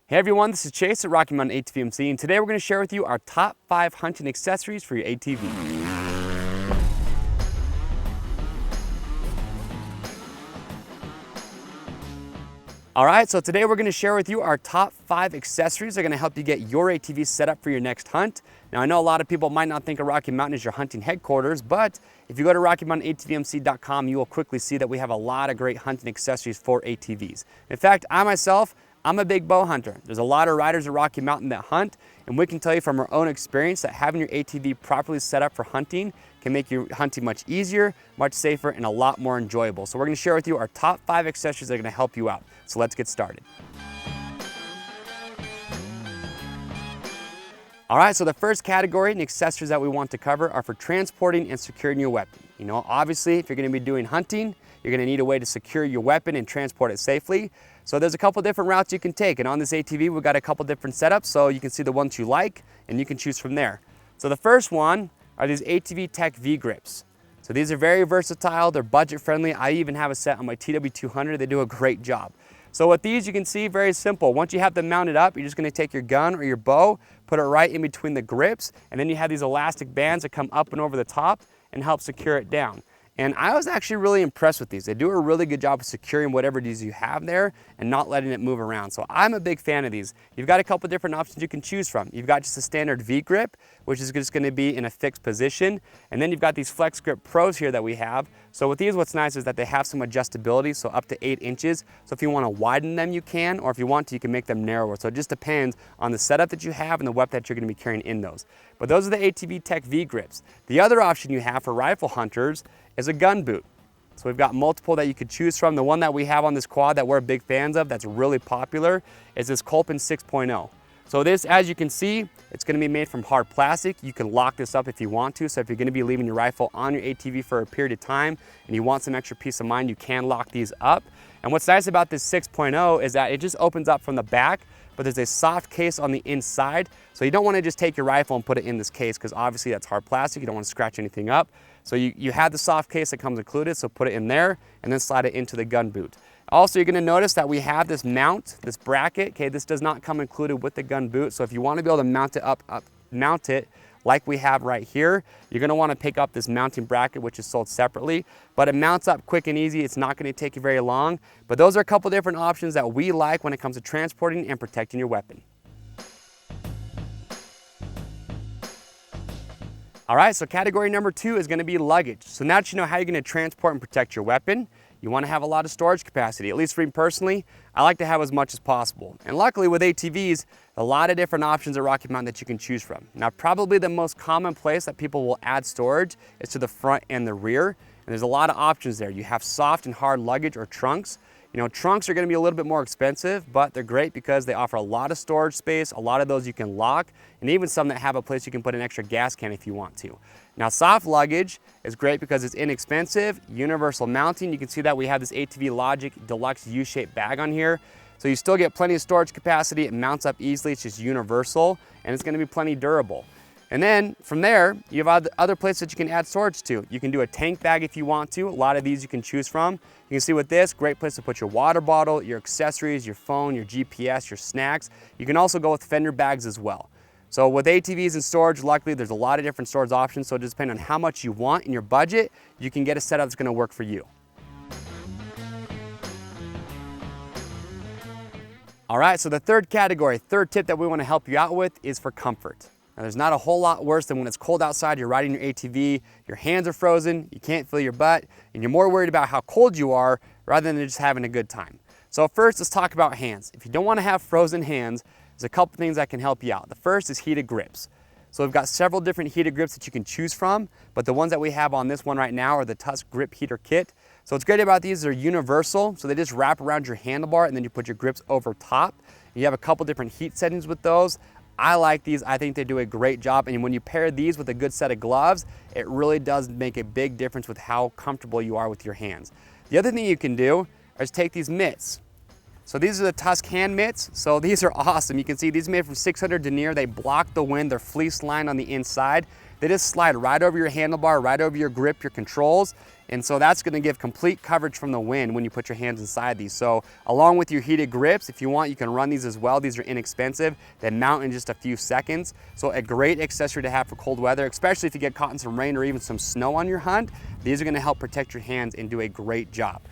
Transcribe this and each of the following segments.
Hey everyone, this is Chase at Rocky Mountain ATVMC, and today we're going to share with you our top 5 hunting accessories for your ATV. Alright, so today we're going to share with you our top 5 accessories that are going to help you get your ATV set up for your next hunt. Now I know a lot of people might not think of Rocky Mountain as your hunting headquarters, but if you go to RockyMountainATVMC.com, you will quickly see that we have a lot of great hunting accessories for ATVs. In fact, I'm a big bow hunter. There's a lot of riders at Rocky Mountain that hunt, and we can tell you from our own experience that having your ATV properly set up for hunting can make your hunting much easier, much safer, and a lot more enjoyable. So we're gonna share with you our top 5 accessories that are gonna help you out. So let's get started. All right, so the first category and accessories that we want to cover are for transporting and securing your weapon. You know, obviously, if you're gonna be doing hunting, you're gonna need a way to secure your weapon and transport it safely. So there's a couple different routes you can take, and on this ATV, we've got a couple different setups, so you can see the ones you like, and you can choose from there. So the first one are these ATV Tech V-Grips. So these are very versatile, they're budget friendly. I even have a set on my TW200, they do a great job. So with these, you can see very simple. Once you have them mounted up, you're just gonna take your gun or your bow, put it right in between the grips, and then you have these elastic bands that come up and over the top and help secure it down. And I was actually really impressed with these. They do a really good job of securing whatever it is you have there and not letting it move around. So I'm a big fan of these. You've got a couple different options you can choose from. You've got just a standard V-grip, which is just gonna be in a fixed position. And then you've got these Flex Grip Pros here that we have. So with these, what's nice is that they have some adjustability, so up to 8 inches. So if you wanna widen them, you can, or if you want to, you can make them narrower. So it just depends on the setup that you have and the weapon that you're gonna be carrying in those. But those are the ATV Tech V-Grips. The other option you have for rifle hunters is a gun boot. So we've got multiple that you could choose from. The one that we have on this quad that we're big fans of that's really popular is this Kolpin 6.0. So this, as you can see, it's gonna be made from hard plastic. You can lock this up if you want to. So if you're gonna be leaving your rifle on your ATV for a period of time and you want some extra peace of mind, you can lock these up. And what's nice about this 6.0 is that it just opens up from the back, but there's a soft case on the inside. So you don't wanna just take your rifle and put it in this case because obviously that's hard plastic. You don't wanna scratch anything up. So you have the soft case that comes included, so put it in there and then slide it into the gun boot. Also, you're gonna notice that we have this mount, this bracket. Okay, this does not come included with the gun boot. So if you wanna be able to mount it mount it like we have right here, you're gonna wanna pick up this mounting bracket, which is sold separately, but it mounts up quick and easy. It's not gonna take you very long, but those are a couple different options that we like when it comes to transporting and protecting your weapon. All right, so category number 2 is gonna be luggage. So now that you know how you're gonna transport and protect your weapon, you wanna have a lot of storage capacity. At least for me personally, I like to have as much as possible. And luckily with ATVs, a lot of different options at Rocky Mountain that you can choose from. Now, probably the most common place that people will add storage is to the front and the rear. And there's a lot of options there. You have soft and hard luggage or trunks. You know, trunks are gonna be a little bit more expensive, but they're great because they offer a lot of storage space. A lot of those you can lock, and even some that have a place you can put an extra gas can if you want to. Now, soft luggage is great because it's inexpensive, universal mounting. You can see that we have this ATV Logic Deluxe U-shaped bag on here. So you still get plenty of storage capacity. It mounts up easily. It's just universal, and it's gonna be plenty durable. And then from there, you have other places that you can add storage to. You can do a tank bag if you want to. A lot of these you can choose from. You can see with this, great place to put your water bottle, your accessories, your phone, your GPS, your snacks. You can also go with fender bags as well. So with ATVs and storage, luckily there's a lot of different storage options. So it just depends on how much you want in your budget, you can get a setup that's gonna work for you. All right, so the third category, third tip that we wanna help you out with is for comfort. Now, there's not a whole lot worse than when it's cold outside, you're riding your ATV, your hands are frozen, you can't feel your butt, and you're more worried about how cold you are rather than just having a good time. So first, let's talk about hands. If you don't want to have frozen hands, there's a couple things that can help you out. The first is heated grips. So we've got several different heated grips that you can choose from, but the ones that we have on this one right now are the Tusk Grip Heater Kit. So what's great about these, they're universal, so they just wrap around your handlebar and then you put your grips over top. You have a couple different heat settings with those. I like these. I think they do a great job. And when you pair these with a good set of gloves, it really does make a big difference with how comfortable you are with your hands. The other thing you can do is take these mitts. So these are the Tusk hand mitts. So these are awesome. You can see these are made from 600 denier. They block the wind. They're fleece lined on the inside. they just slide right over your handlebar, right over your grip, your controls. And so that's gonna give complete coverage from the wind when you put your hands inside these. So along with your heated grips, if you want, you can run these as well. These are inexpensive. They mount in just a few seconds. So a great accessory to have for cold weather, especially if you get caught in some rain or even some snow on your hunt. These are gonna help protect your hands and do a great job.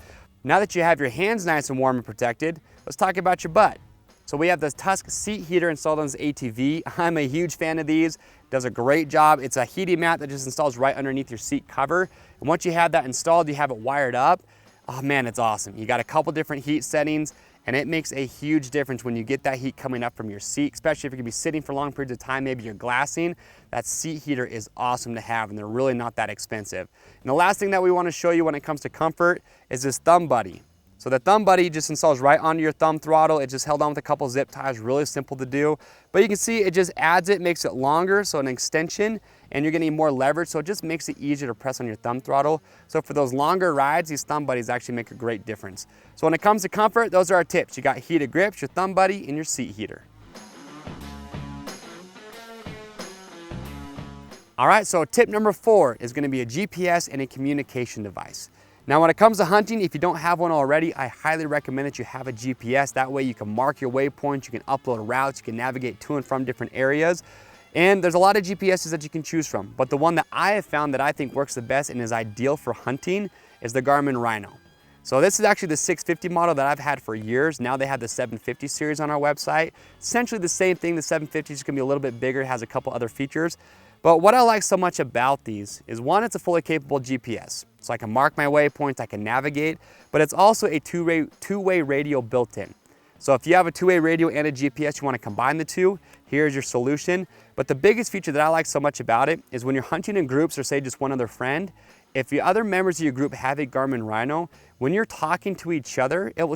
Now that you have your hands nice and warm and protected, let's talk about your butt. So we have this Tusk seat heater installed on this ATV. I'm a huge fan of these. Does a great job. It's a heating mat that just installs right underneath your seat cover. And once you have that installed, you have it wired up. Oh man, it's awesome. You got a couple different heat settings, and it makes a huge difference when you get that heat coming up from your seat, especially if you're gonna be sitting for long periods of time, maybe you're glassing. That seat heater is awesome to have, and they're really not that expensive. And the last thing that we wanna show you when it comes to comfort is this Thumb Buddy. So the Thumb Buddy just installs right onto your thumb throttle. It's just held on with a couple zip ties, really simple to do. But you can see it just adds it, makes it longer, so an extension, and you're getting more leverage, so it just makes it easier to press on your thumb throttle. So for those longer rides, these Thumb Buddies actually make a great difference. So when it comes to comfort, those are our tips. You got heated grips, your Thumb Buddy, and your seat heater. All right, so tip number 4 is gonna be a GPS and a communication device. Now, when it comes to hunting, if you don't have one already, I highly recommend that you have a GPS. That way you can mark your waypoints, you can upload routes, you can navigate to and from different areas. And there's a lot of GPSs that you can choose from. But the one that I have found that I think works the best and is ideal for hunting is the Garmin Rhino. So this is actually the 650 model that I've had for years. Now they have the 750 series on our website. Essentially the same thing. The 750 is gonna be a little bit bigger. It has a couple other features. But what I like so much about these is, one, it's a fully capable GPS. So I can mark my waypoints, I can navigate, but it's also a two-way radio built in. So if you have a two-way radio and a GPS, you want to combine the two, here's your solution. But the biggest feature that I like so much about it is when you're hunting in groups, or say just one other friend, if the other members of your group have a Garmin Rhino, when you're talking to each other, it will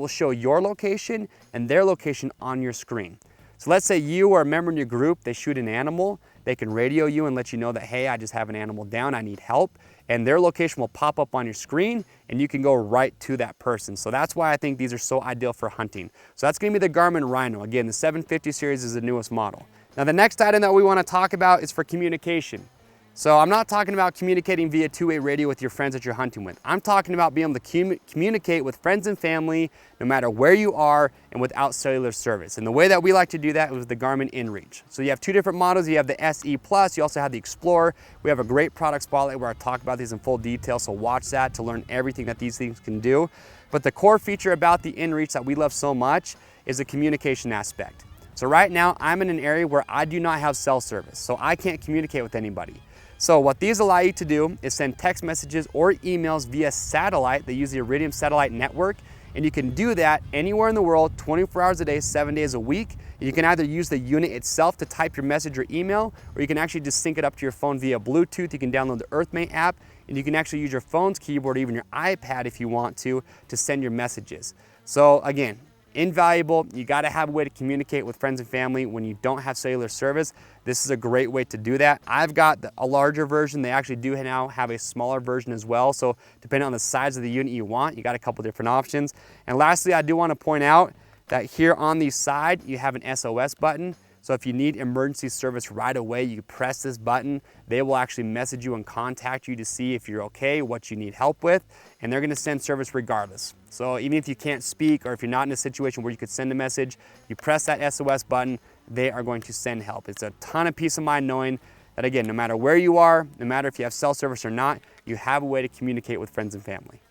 show your location and their location on your screen. So let's say you or a member in your group, they shoot an animal, they can radio you and let you know that, hey, I just have an animal down, I need help. And their location will pop up on your screen and you can go right to that person. So that's why I think these are so ideal for hunting. So that's gonna be the Garmin Rhino. Again, the 750 series is the newest model. Now the next item that we wanna talk about is for communication. So I'm not talking about communicating via two-way radio with your friends that you're hunting with. I'm talking about being able to communicate with friends and family no matter where you are and without cellular service. And the way that we like to do that is with the Garmin InReach. So you have two different models. You have the SE Plus, you also have the Explorer. We have a great product spotlight where I talk about these in full detail, so watch that to learn everything that these things can do. But the core feature about the InReach that we love so much is the communication aspect. So right now I'm in an area where I do not have cell service, so I can't communicate with anybody. So what these allow you to do is send text messages or emails via satellite. They use the Iridium satellite network, and you can do that anywhere in the world, 24 hours a day, 7 days a week. You can either use the unit itself to type your message or email, or you can actually just sync it up to your phone via Bluetooth. You can download the EarthMate app, and you can actually use your phone's keyboard or even your iPad if you want to send your messages. So again, invaluable. You got to have a way to communicate with friends and family when you don't have cellular service. This is a great way to do that. I've got a larger version. They actually do now have a smaller version as well. So depending on the size of the unit you want, you got a couple different options. And lastly, I do want to point out that here on the side, you have an SOS button. So if you need emergency service right away, you press this button. They will actually message you and contact you to see if you're okay, what you need help with, and they're gonna send service regardless. So even if you can't speak or if you're not in a situation where you could send a message, you press that SOS button, they are going to send help. It's a ton of peace of mind knowing that, again, no matter where you are, no matter if you have cell service or not, you have a way to communicate with friends and family.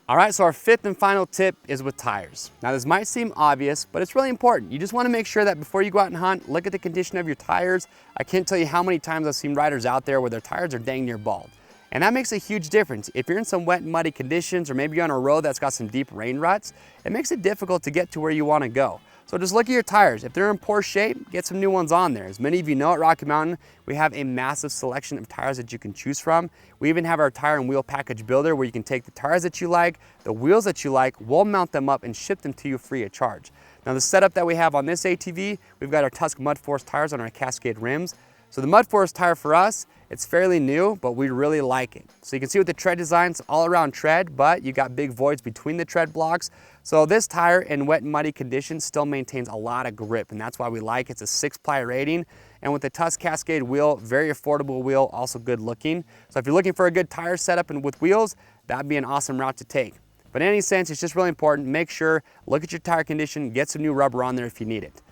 All right, so our fifth and final tip is with tires. Now this might seem obvious, but it's really important. You just wanna make sure that before you go out and hunt, look at the condition of your tires. I can't tell you how many times I've seen riders out there where their tires are dang near bald. And that makes a huge difference. If you're in some wet and muddy conditions, or maybe you're on a road that's got some deep rain ruts, it makes it difficult to get to where you wanna go. So just look at your tires. If they're in poor shape, get some new ones on there. As many of you know, at Rocky Mountain, we have a massive selection of tires that you can choose from. We even have our tire and wheel package builder where you can take the tires that you like, the wheels that you like, we'll mount them up and ship them to you free of charge. Now the setup that we have on this ATV, we've got our Tusk Mud Force tires on our Cascade rims. So the Mud Forest tire for us, it's fairly new, but we really like it. So you can see with the tread designs, all around tread, but you got big voids between the tread blocks. So this tire in wet and muddy conditions still maintains a lot of grip, and that's why we like it. It's a 6-ply rating. And with the Tusk Cascade wheel, very affordable wheel, also good looking. So if you're looking for a good tire setup and with wheels, that'd be an awesome route to take. But in any sense, it's just really important, make sure, look at your tire condition, get some new rubber on there if you need it.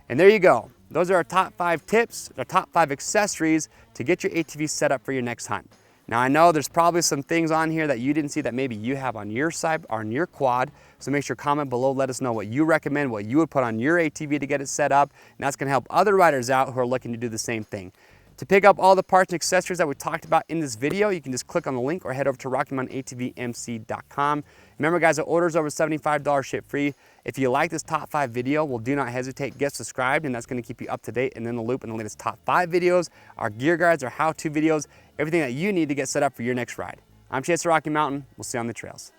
And there you go. Those are our top 5 tips, our top 5 accessories to get your ATV set up for your next hunt. Now I know there's probably some things on here that you didn't see that maybe you have on your side or on your quad, so make sure comment below, let us know what you recommend, what you would put on your ATV to get it set up, and that's gonna help other riders out who are looking to do the same thing. To pick up all the parts and accessories that we talked about in this video, you can just click on the link or head over to RockyMountainATVMC.com. Remember guys, the orders over $75 ship free. If you like this top 5 video, well, do not hesitate, get subscribed, and that's gonna keep you up to date and in the loop in the latest top 5 videos, our gear guides, our how-to videos, everything that you need to get set up for your next ride. I'm Chase of Rocky Mountain. We'll see you on the trails.